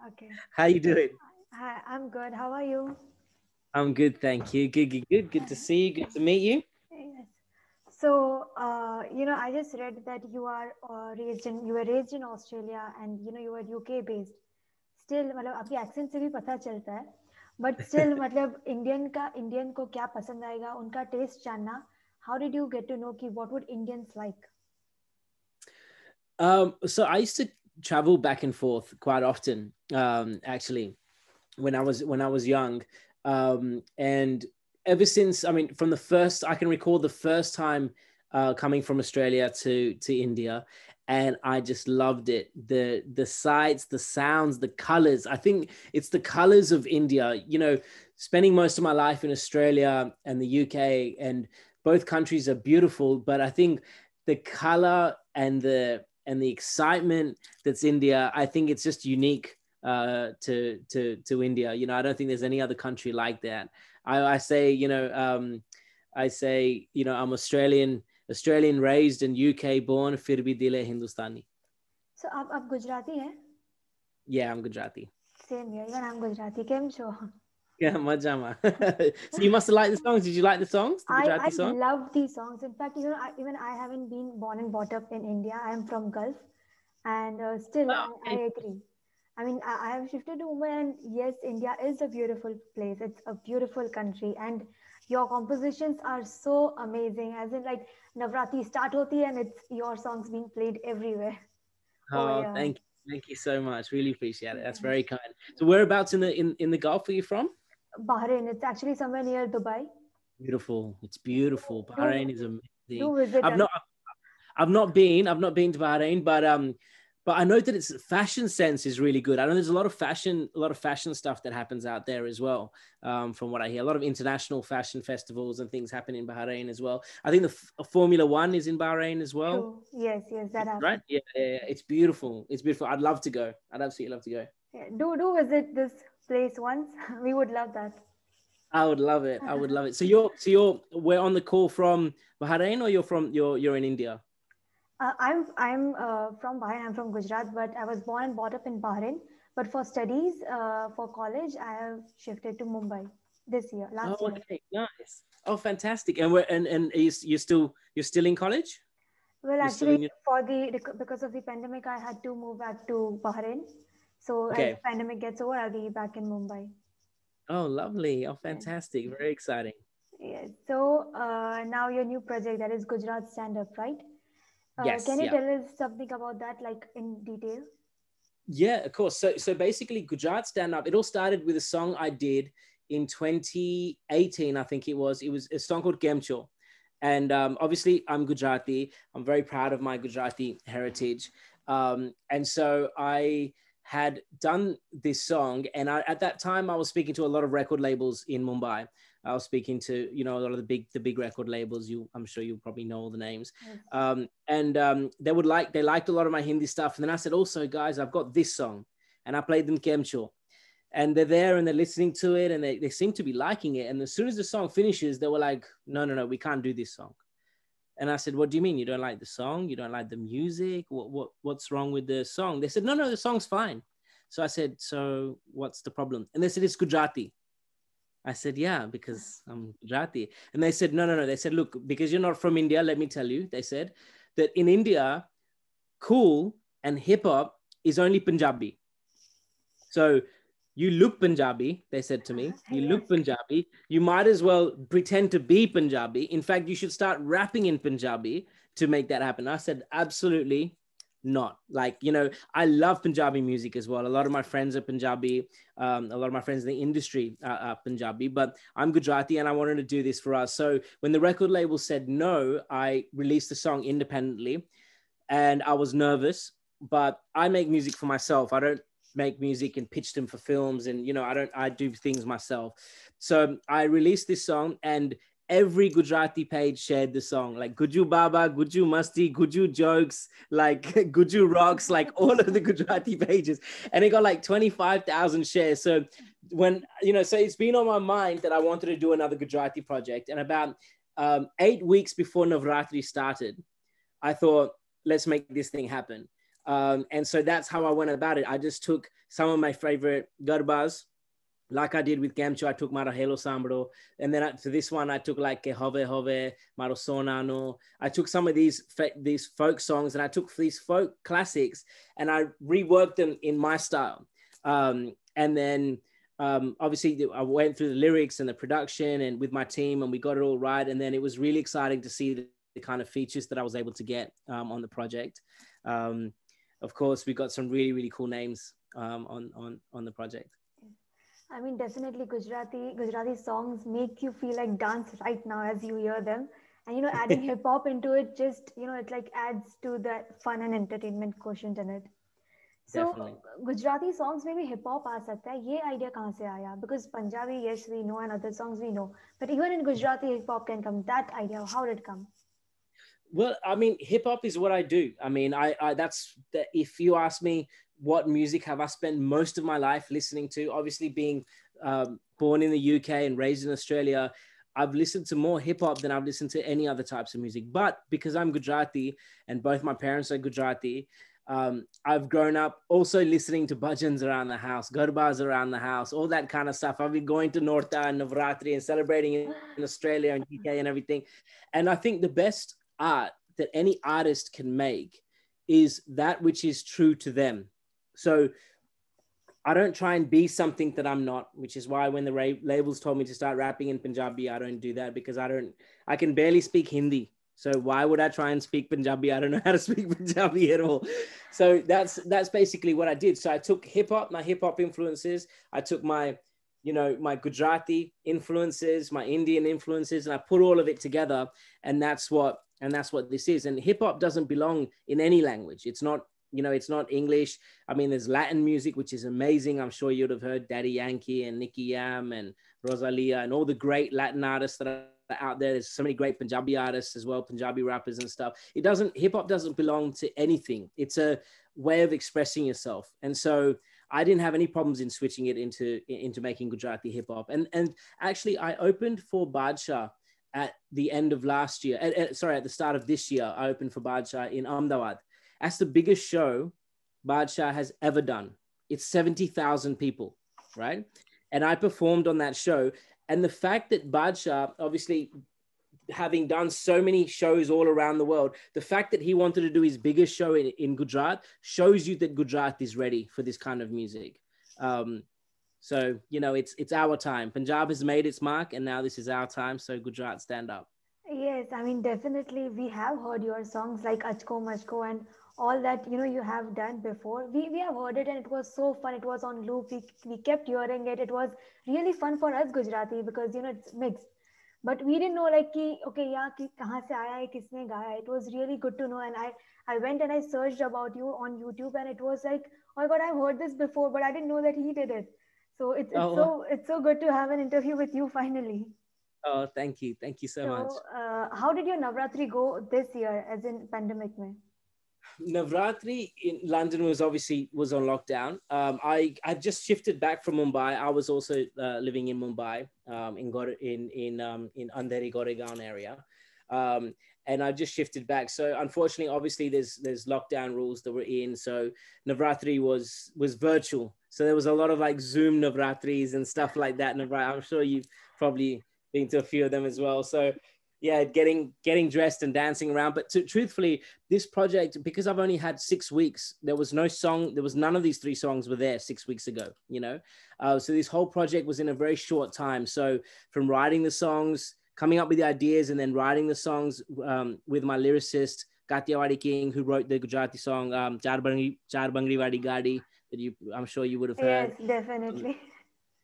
Okay. How you doing? Hi, I'm good. How are you? I'm good, thank you. Good, good, good. Good to see you. Good to meet you. Yes. So, I just read that you were raised in Australia and you were UK based. Still, मतलब आपकी accent से भी पता चलता है. But still, मतलब Indian को क्या पसंद आएगा, उनका taste जानना. How did you get to know कि what would Indians like? So I used to travel back and forth quite often, actually, when I was young, and ever since, I mean, from the first, I can recall the first time coming from Australia to India, and I just loved it. The sights, the sounds, the colors. I think it's the colors of India. Spending most of my life in Australia and the UK, and both countries are beautiful, but I think the color and the excitement that's India, I think it's just unique to India. I don't think there's any other country like that. I say, I'm Australian raised and UK born, फिर भी दिल है हिंदुस्तानी. So, आप गुजराती हैं? Yeah, I'm Gujarati. Same here. Even I'm Gujarati. केम छो? Yeah, majama. So you must have liked the songs. Did you like the songs, the I Gujarati songs? love these songs. In fact, even I haven't been born and brought up in India. I am from Gulf, and still Oh, I okay. agree. I mean, I have shifted to Mumbai, and yes, India is a beautiful place. It's a beautiful country, and your compositions are so amazing. As in, like Navratri start hoti, and it's your songs being played everywhere. Oh Oh, yeah, thank you so much. Really appreciate it. That's yeah. very kind. So whereabouts in the Gulf are you from? Bahrain. It's actually somewhere near Dubai. Beautiful. It's beautiful. Do Bahrain is amazing. do visit I've us. not I've not been to Bahrain, but I know that its fashion sense is really good. I know there's a lot of fashion stuff that happens out there as well. From what I hear, a lot of international fashion festivals and things happen in Bahrain as well. I think the Formula One is in Bahrain as well, True. Yes, yes, that right? happens. Yeah, yeah, yeah. It's beautiful. It's beautiful. I'd love to go. I'd absolutely love to go. Yeah, do visit this place once. We would love that. I would love it. I would love it. So we're on the call from Bahrain, or you're in India? I'm from Bahrain. I'm from Gujarat, but I was born and brought up in Bahrain. But for studies, for college, I have shifted to Mumbai this year, Oh, last year. okay, nice. Oh, fantastic. And you're still in college? Well, You're still actually, in your because of the pandemic, I had to move back to Bahrain. So as the okay. pandemic gets over, I'll be back in Mumbai. Oh, lovely. Oh, Yeah. fantastic. Very exciting. Yeah. So now your new project, that is Gujarat Stand Up, right? Yes, Can you yeah. tell us something about that, like in detail? Yeah, of course. So basically Gujarat Stand Up, it all started with a song I did in 2018, I think it was. It was a song called Gemcho. And obviously I'm Gujarati. I'm very proud of my Gujarati heritage. And so I had done this song, and at that time I was speaking to a lot of record labels in Mumbai. I was speaking to, a lot of the big record labels. I'm sure you probably know all the names. Yes. And they liked a lot of my Hindi stuff. And then I said, also, guys, I've got this song, and I played them Kemcho, and they're there and they're listening to it, and they seem to be liking it. And as soon as the song finishes, they were like, no, no, no, we can't do this song. And I said, what do you mean? You don't like the song? You don't like the music? What's wrong with the song? They said, no, no, the song's fine. So I said, so what's the problem? And they said, it's Gujarati. I said, yeah, because I'm Gujarati. And they said, no, no, no. They said, look, because you're not from India, let me tell you, they said that in India, cool and hip hop is only Punjabi. So you look Punjabi, they said to me, you Yes. look Punjabi, you might as well pretend to be Punjabi. In fact, you should start rapping in Punjabi to make that happen. I said, absolutely not. Like, I love Punjabi music as well. A lot of my friends are Punjabi. A lot of my friends in the industry are Punjabi, but I'm Gujarati and I wanted to do this for us. So when the record label said no, I released the song independently, and I was nervous, but I make music for myself. I don't make music and pitch them for films, and I do things myself. So I released this song, and every Gujarati page shared the song, like Guju Baba, Guju Masti, Guju Jokes, like Guju Rocks, like all of the Gujarati pages. And it got like 25,000 shares. So so it's been on my mind that I wanted to do another Gujarati project. And about 8 weeks before Navratri started, I thought, let's make this thing happen. And so that's how I went about it. I just took some of my favorite garbas, like I did with Gamcho. I took Maro Helo Sambro. And then for this one, I took like Ke Hove Hove, Maro Sonano. I took some of these folk songs, and I took these folk classics and I reworked them in my style. And then obviously I went through the lyrics and the production and with my team, and we got it all right. And then it was really exciting to see the kind of features that I was able to get on the project. Of course, we got some really, really cool names on the project. I mean, definitely Gujarati songs make you feel like dance right now as you hear them. And, you know, adding hip hop into it just, you know, it like adds to that fun and entertainment quotient in it. So Definitely. Gujarati songs में भी hip hop आ सकता है, ये idea कहाँ से आया? Because Punjabi, yes, we know, and other songs we know, but even in Gujarati, hip hop can come. That idea, how did it come? Well, I mean, hip hop is what I do. I mean, if you ask me what music have I spent most of my life listening to, obviously being born in the UK and raised in Australia, I've listened to more hip hop than I've listened to any other types of music. But because I'm Gujarati and both my parents are Gujarati, I've grown up also listening to bhajans around the house, garbas around the house, all that kind of stuff. I've been going to Norta and Navratri and celebrating in Australia and UK and everything. And I think the best art that any artist can make is that which is true to them. So I don't try and be something that I'm not, which is why when the labels told me to start rapping in Punjabi, I don't do that because I can barely speak Hindi. So why would I try and speak Punjabi? I don't know how to speak Punjabi at all. So that's basically what I did. So I took my hip hop influences. I took my Gujarati influences, my Indian influences, and I put all of it together. And that's what this is. And hip hop doesn't belong in any language. It's not, it's not English. I mean, there's Latin music, which is amazing. I'm sure you'd have heard Daddy Yankee and Nicky Jam and Rosalia and all the great Latin artists that are out there. There's so many great Punjabi artists as well, Punjabi rappers and stuff. Hip hop doesn't belong to anything. It's a way of expressing yourself. And so I didn't have any problems in switching it into making Gujarati hip hop. And actually I opened for Badshah at the end of last year. At the start of this year, I opened for Badshah in Ahmedabad. That's the biggest show Badshah has ever done. It's 70,000 people, right? And I performed on that show. And the fact that Badshah, obviously having done so many shows all around the world, the fact that he wanted to do his biggest show in Gujarat shows you that Gujarat is ready for this kind of music. So, it's our time. Punjab has made its mark and now this is our time. So Gujarat, stand up. Yes, I mean, definitely we have heard your songs like Achko Machko and all that, you have done before. We have heard it and it was so fun. It was on loop. We kept hearing it. It was really fun for us Gujarati because, it's mixed. But we didn't know like, okay, yeah, kahan se aaya hai, kisne gaya. It was really good to know. And I went and I searched about you on YouTube and it was like, oh my God, I've heard this before, but I didn't know that he did it. So it's so good to have an interview with you finally. Oh, thank you. Thank you so much. How did your Navratri go this year as in pandemic mein? Navratri in London was on lockdown. I just shifted back from Mumbai. I was also living in Mumbai, in Andheri Goregaon area, and I just shifted back. So unfortunately, obviously, there's lockdown rules that were in. So Navratri was virtual. So there was a lot of like Zoom Navratris and stuff like that. I'm sure you've probably been to a few of them as well. So yeah, getting dressed and dancing around. But truthfully, this project, because I've only had 6 weeks, there was none of these 3 songs were there 6 weeks ago, so this whole project was in a very short time. So from writing the songs, coming up with the ideas, and then writing the songs with my lyricist, Kathiawadi King, who wrote the Gujarati song, Char Bangri Wadi Gadi, that I'm sure you would have heard. Yes, definitely.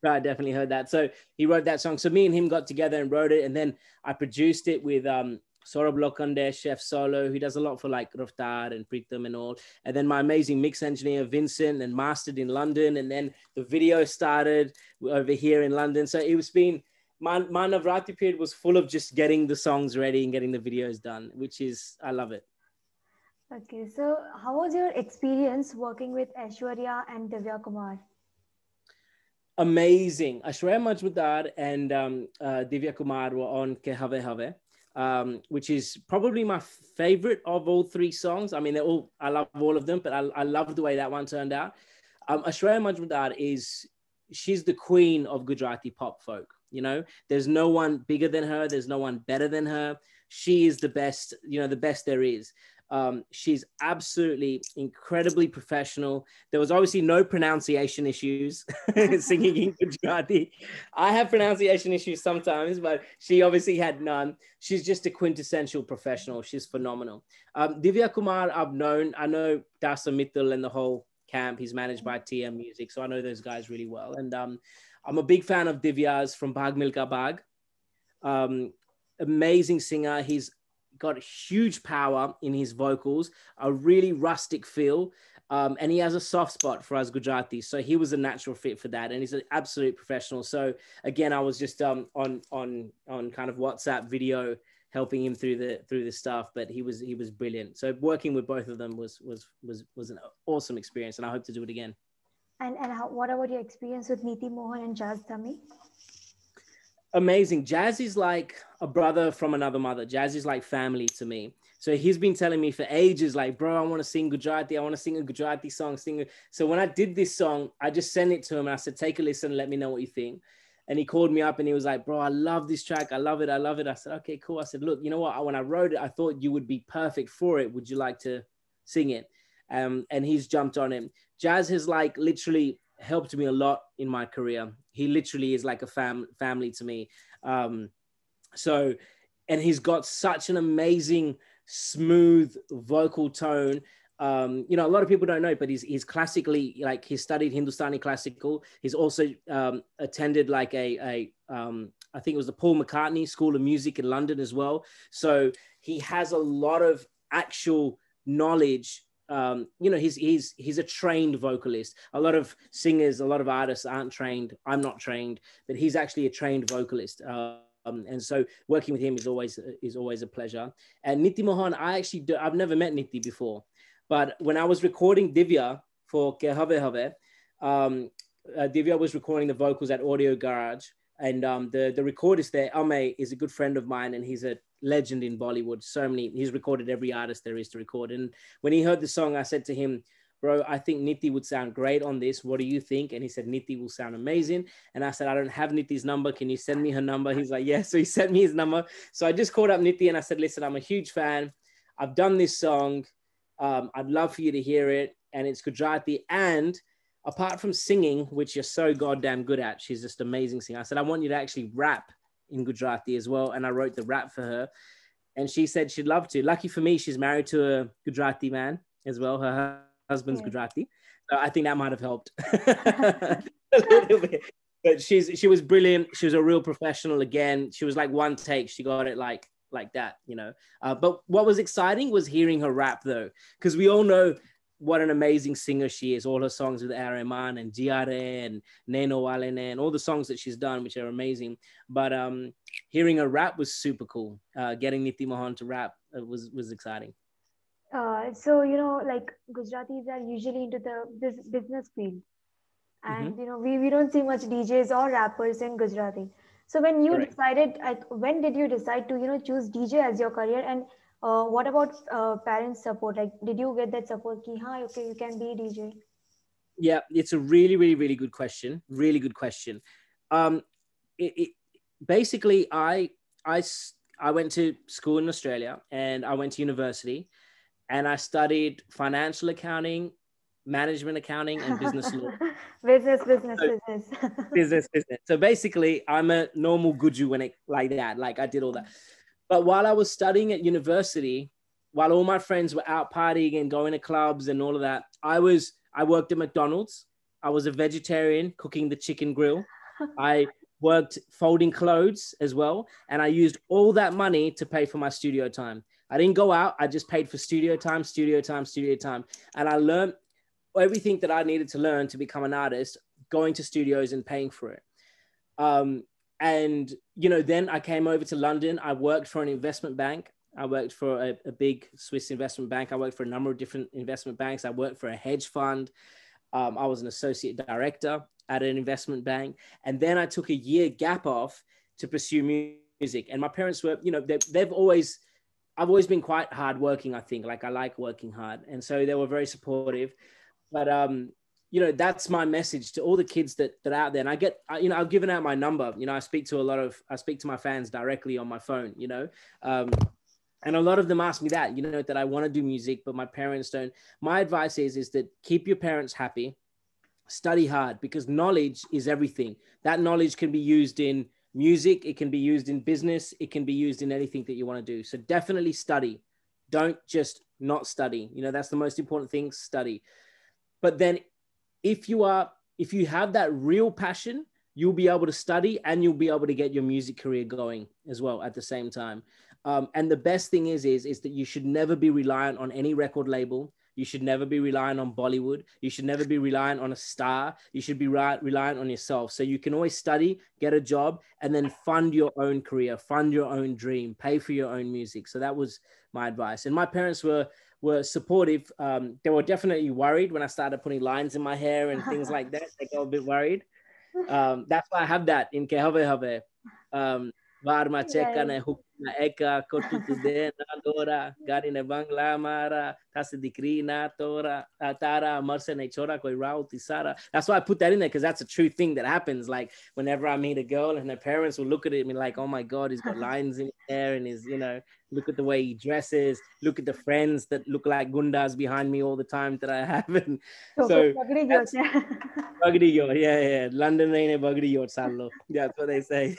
I definitely heard that. So he wrote that song. So me and him got together and wrote it. And then I produced it with Saurabh Lokande, Chef Solo, who does a lot for like Raftar and Pritam and all. And then my amazing mix engineer, Vincent, and mastered in London. And then the video started over here in London. So my Navratri period was full of just getting the songs ready and getting the videos done, I love it. Okay, so how was your experience working with Aishwarya and Divya Kumar? Amazing. Aishwarya Majumdar and Divya Kumar were on Ke Have Have. which is probably my favorite of all three songs. I mean, I love all of them, but I love the way that one turned out. Ashwarya Majumdar she's the queen of Gujarati pop folk. You know, there's no one bigger than her. There's no one better than her. She is the best, you know, the best there is. She's absolutely incredibly professional. There was obviously no pronunciation issues singing in Gujarati. I have pronunciation issues sometimes, but she obviously had none. She's just a quintessential professional. She's phenomenal. Divya Kumar, I know Dasa Mittal and the whole camp. He's managed by TM Music, so I know those guys really well. And I'm a big fan of Divya's from Bhag Milka Bhag. Amazing singer. He's got huge power in his vocals, a really rustic feel, and he has a soft spot for us Gujaratis. So he was a natural fit for that, and he's an absolute professional. So again, I was just on kind of WhatsApp video helping him through the stuff, but he was brilliant. So working with both of them was an awesome experience, and I hope to do it again. And what about your experience with Niti Mohan and Jazz Thami? Amazing. Jazz is like a brother from another mother. Jazz is like family to me. So he's been telling me for ages, like, bro, I want to sing Gujarati. I want to sing a Gujarati song. So when I did this song, I just sent it to him and I said, take a listen and let me know what you think. And he called me up and he was like, bro, I love this track. I love it. I love it. I said, okay, cool. I said, look, you know what? When I wrote it, I thought you would be perfect for it. Would you like to sing it? And he's jumped on it. Jazz has like literally helped me a lot in my career. He literally is like a family to me. And he's got such an amazing, smooth vocal tone. You know, a lot of people don't know, but he's classically, like, he studied Hindustani classical. He's also attended like I think it was the Paul McCartney School of Music in London as well. So he has a lot of actual knowledge. You know, he's a trained vocalist. A lot of singers, a lot of artists aren't trained. I'm not trained, but he's actually a trained vocalist. And so working with him is always a pleasure. And Niti Mohan, I've never met Niti before, but when I was recording Divya for Ke Have Have, Divya was recording the vocals at Audio Garage, and the recordist there, Ame, is a good friend of mine, and he's a legend in Bollywood. He's recorded every artist there is to record. And when he heard the song, I said to him, bro, I think Niti would sound great on this. What do you think? And he said, Niti will sound amazing. And I said, I don't have Niti's number. Can you send me her number? He's like, yeah. So he sent me his number. So I just called up Niti and I said, listen, I'm a huge fan. I've done this song. I'd love for you to hear it. And it's Gujarati. And apart from singing, which you're so goddamn good at, she's just amazing singer. I said, I want you to actually rap in Gujarati as well. And I wrote the rap for her. And she said she'd love to. Lucky for me, she's married to a Gujarati man as well. Her husband's Gujarati. So I think that might have helped a little bit. But she was brilliant. She was a real professional again. She was like one take. She got it like that, you know. But what was exciting was hearing her rap though, because we all know what an amazing singer she is. All her songs with A. Rahman and Giare and Neno Walene and all the songs that she's done, which are amazing. But hearing her rap was super cool. Getting Niti Mohan to rap was exciting. So, you know, like Gujaratis are usually into this business field. And, you know, we don't see much DJs or rappers in Gujarati. So when you decided, like, when did you decide to, you know, choose DJ as your career? And what about parents' support? Like, did you get that support? Ki, haan, okay, you can be DJ. Yeah, it's a really, really, really good question. Really good question. Basically, I went to school in Australia and I went to university and I studied financial accounting, management accounting, and business law. Business. So basically, I'm a normal Guju when it like that. Like I did all that. But while I was studying at university, while all my friends were out partying and going to clubs and all of that, I worked at McDonald's. I was a vegetarian cooking the chicken grill. I worked folding clothes as well. And I used all that money to pay for my studio time. I didn't go out. I just paid for studio time. And I learned everything that I needed to learn to become an artist, going to studios and paying for it. And, you know, then I came over to London. I worked for an investment bank. I worked for a big Swiss investment bank. I worked for a number of different investment banks. I worked for a hedge fund. I was an associate director at an investment bank. And then I took a year gap off to pursue music. And my parents were, you know, they've always, I've always been quite hardworking, I think. Like I like working hard. And so they were very supportive. But, you know, that's my message to all the kids that are out there. And I get, you know, I've given out my number. You know, I speak to my fans directly on my phone, you know. And a lot of them ask me that, you know, that I want to do music, but my parents don't. My advice is that keep your parents happy, study hard, because knowledge is everything. That knowledge can be used in music. It can be used in business. It can be used in anything that you want to do. So definitely study. Don't just not study. You know, that's the most important thing, study. But then if you have that real passion, you'll be able to study and you'll be able to get your music career going as well at the same time. And the best thing is that you should never be reliant on any record label. You should never be reliant on Bollywood. You should never be reliant on a star. You should be reliant on yourself. So you can always study, get a job, and then fund your own career, fund your own dream, pay for your own music. So that was my advice. And my parents were supportive. They were definitely worried when I started putting lines in my hair and things like that. They got a bit worried. That's why I have that in Ke Have Have. Varma Cheka ne hukna eka kotu tude na dora gari ne bangla mara tasi dikri na tora tara marse ne chora koi rao tisara. That's why I put that in there, because that's a true thing that happens. Like whenever I meet a girl and her parents will look at it and be like, oh my God, he's got lines in his hair and his, you know, look at the way he dresses, look at the friends that look like gundas behind me all the time that I have. And so that's bagdi yor, yeah. London ne bagdi yor sallo. That's what they say.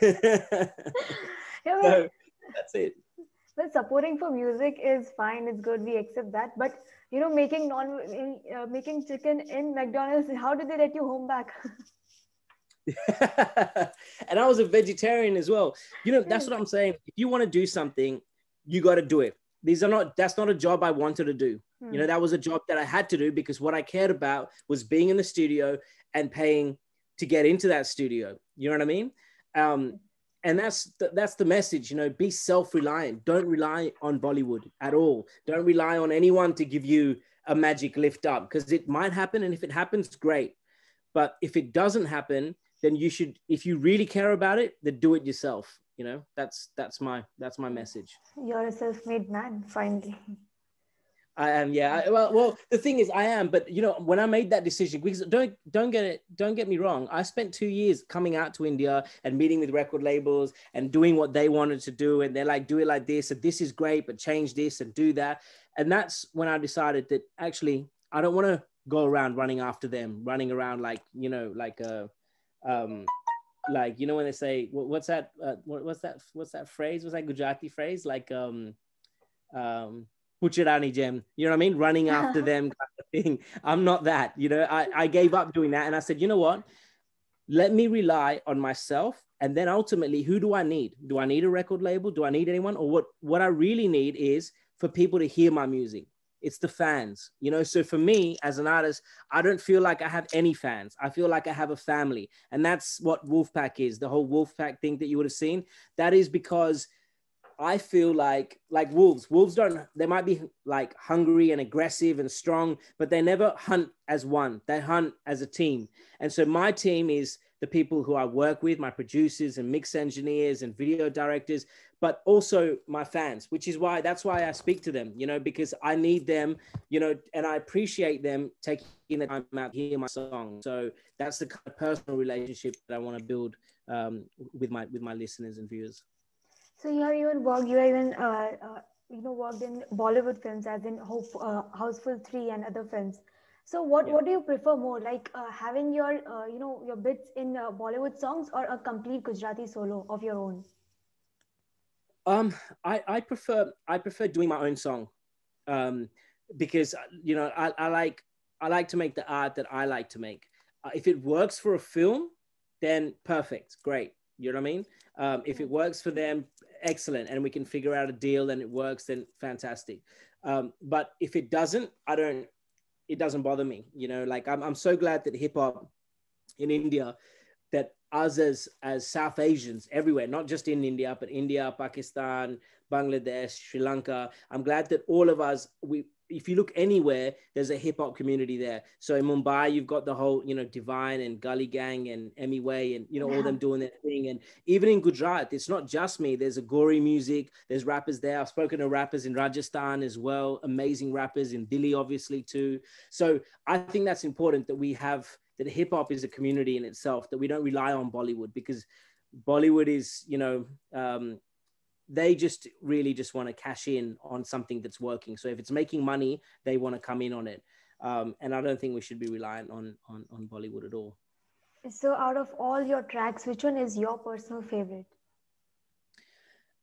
Yeah, so that's it. Well, supporting for music is fine. It's good. We accept that. But you know, making chicken in McDonald's, how did they let you home back? And I was a vegetarian as well. You know, that's what I'm saying. If you want to do something, you got to do it. That's not a job I wanted to do. You know, that was a job that I had to do because what I cared about was being in the studio and paying to get into that studio. You know what I mean? And that's the message, you know, be self-reliant. Don't rely on Bollywood at all. Don't rely on anyone to give you a magic lift up, because it might happen. And if it happens, great. But if it doesn't happen, then you should, if you really care about it, then do it yourself. You know, that's my message. You're a self-made man, finally. I am, yeah. Well, the thing is, I am. But you know, when I made that decision, because don't get me wrong, I spent 2 years coming out to India and meeting with record labels and doing what they wanted to do, and they're like, do it like this, and this is great, but change this and do that. And that's when I decided that actually I don't want to go around running after them, running around like, you know, like you know when they say what's that phrase? What's that Gujarati phrase? Like Puchirani Gem, you know what I mean? Running after them kind of thing. I'm not that, you know, I gave up doing that. And I said, you know what? Let me rely on myself. And then ultimately, who do I need? Do I need a record label? Do I need anyone? Or what I really need is for people to hear my music. It's the fans, you know? So for me as an artist, I don't feel like I have any fans. I feel like I have a family. And that's what Wolfpack is. The whole Wolfpack thing that you would have seen. That is because I feel like wolves they might be like hungry and aggressive and strong, but they never hunt as one. They hunt as a team. And so my team is the people who I work with, my producers and mix engineers and video directors, but also my fans, that's why I speak to them, you know, because I need them, you know, and I appreciate them taking the time out to hear my song. So that's the kind of personal relationship that I want to build with my listeners and viewers. So you have even worked in Bollywood films, as in Houseful 3 and other films. So what do you prefer more, like having your your bits in Bollywood songs, or a complete Gujarati solo of your own? I prefer doing my own song, because you know I like to make the art that I like to make. If it works for a film, then perfect, great. You know what I mean? If it works for them, excellent, and we can figure out a deal and it works, then fantastic. But if it doesn't, it doesn't bother me. You know, like I'm so glad that hip hop in India, that us as South Asians everywhere, not just in India, but India, Pakistan, Bangladesh, Sri Lanka, I'm glad that all of us, if you look anywhere, there's a hip hop community there. So in Mumbai, you've got the whole, you know, Divine and Gully Gang and Emmy Way and, you know, all them doing their thing. And even in Gujarat, it's not just me. There's a gory music. There's rappers there. I've spoken to rappers in Rajasthan as well. Amazing rappers in Delhi, obviously, too. So I think that's important that we have, that hip hop is a community in itself, that we don't rely on Bollywood, because Bollywood is, you know, they just really just want to cash in on something that's working. So if it's making money, they want to come in on it. And I don't think we should be reliant on Bollywood at all. So out of all your tracks, which one is your personal favorite?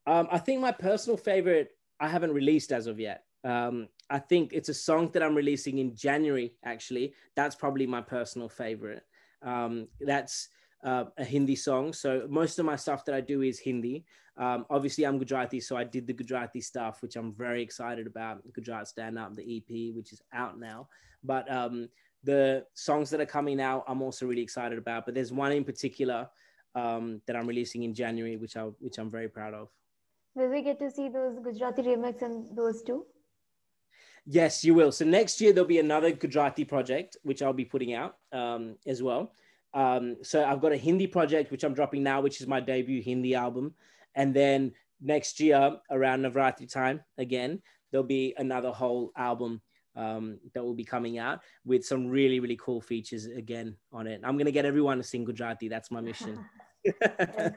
I think my personal favorite, I haven't released as of yet. I think it's a song that I'm releasing in January, actually. That's probably my personal favorite. That's a Hindi song. So most of my stuff that I do is Hindi. Obviously, I'm Gujarati, so I did the Gujarati stuff, which I'm very excited about. Gujarat Stand Up, the EP, which is out now. But the songs that are coming out, I'm also really excited about. But there's one in particular that I'm releasing in January, which I'm very proud of. Will we get to see those Gujarati remix and those too? Yes, you will. So next year, there'll be another Gujarati project, which I'll be putting out as well. So I've got a Hindi project, which I'm dropping now, which is my debut Hindi album. And then next year, around Navratri time, again, there'll be another whole album that will be coming out with some really, really cool features again on it. I'm going to get everyone to sing Gujarati. That's my mission. Yes.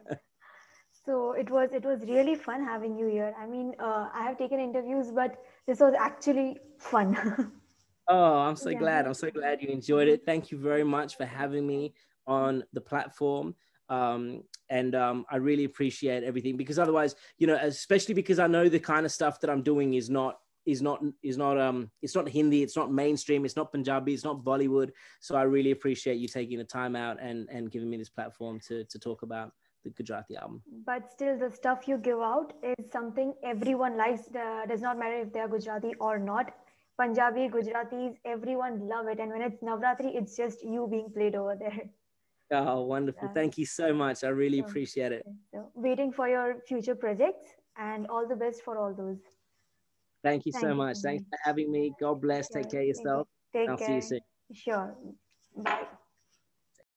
So it was really fun having you here. I mean, I have taken interviews, but this was actually fun. Oh, I'm so Yeah. glad. I'm so glad you enjoyed it. Thank you very much for having me on the platform. I really appreciate everything, because otherwise, you know, especially because I know the kind of stuff that I'm doing is not it's not Hindi, it's not mainstream, it's not Punjabi, it's not Bollywood. So I really appreciate you taking the time out and giving me this platform to talk about the Gujarati album. But still, the stuff you give out is something everyone likes. Does not matter if they are Gujarati or not. Punjabi, Gujaratis, everyone love it. And when it's Navratri, it's just you being played over there. Oh, wonderful. Thank you so much. I really appreciate it. So, waiting for your future projects, and all the best for all those. Thank you so much. Thanks for having me. God bless. Take care of yourself. Take I'll care. see you soon. Sure. Bye.